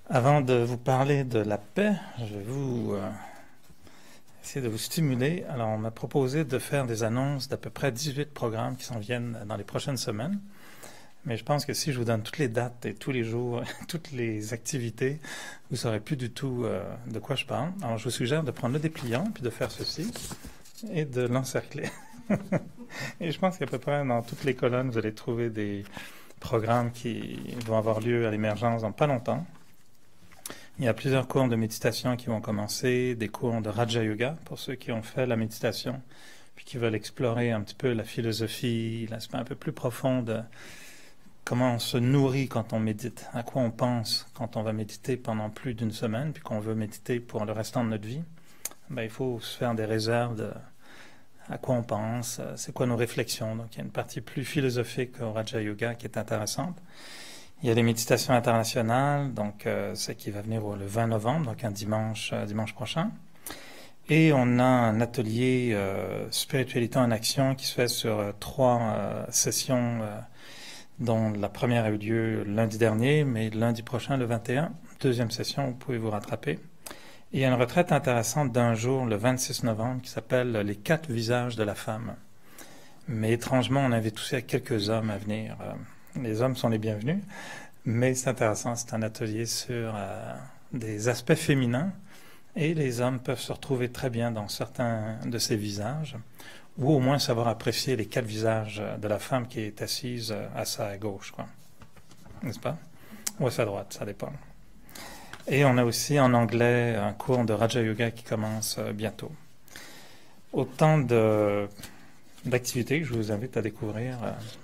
Avant de vous parler de la paix, je vais essayer de vous stimuler. Alors, on m'a proposé de faire des annonces d'à peu près 18 programmes qui s'en viennent dans les prochaines semaines. Mais je pense que si je vous donne toutes les dates et tous les jours, toutes les activités, vous ne saurez plus du tout de quoi je parle. Alors, je vous suggère de prendre le dépliant, puis de faire ceci, et de l'encercler. Et je pense qu'à peu près dans toutes les colonnes, vous allez trouver des programmes qui vont avoir lieu à l'émergence dans pas longtemps. Il y a plusieurs cours de méditation qui vont commencer, des cours de Raja Yoga pour ceux qui ont fait la méditation, puis qui veulent explorer un petit peu la philosophie, l'aspect un peu plus profond de comment on se nourrit quand on médite, à quoi on pense quand on va méditer pendant plus d'une semaine, puis qu'on veut méditer pour le restant de notre vie. Il faut se faire des réserves de à quoi on pense, c'est quoi nos réflexions. Donc il y a une partie plus philosophique au Raja Yoga qui est intéressante. Il y a les méditations internationales, donc c'est qui va venir le 20 novembre, donc un dimanche prochain. Et on a un atelier spiritualité en action qui se fait sur 3 sessions, dont la première a eu lieu lundi dernier, mais lundi prochain, le 21, deuxième session, vous pouvez vous rattraper. Et il y a une retraite intéressante d'un jour, le 26 novembre, qui s'appelle « Les 4 visages de la femme ». Mais étrangement, on invite aussi quelques hommes à venir. Les hommes sont les bienvenus, mais c'est intéressant, c'est un atelier sur des aspects féminins, et les hommes peuvent se retrouver très bien dans certains de ces visages, ou au moins savoir apprécier les 4 visages de la femme qui est assise à sa gauche, quoi. N'est-ce pas? Ou à sa droite, ça dépend. Et on a aussi en anglais un cours de Raja Yoga qui commence bientôt. Autant d'activités que je vous invite à découvrir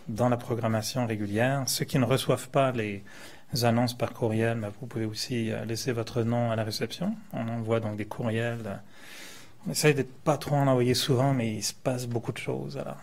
dans la programmation régulière. Ceux qui ne reçoivent pas les annonces par courriel, vous pouvez aussi laisser votre nom à la réception. On envoie donc des courriels. On essaye d'être pas trop en envoyer souvent, mais il se passe beaucoup de choses. Alors,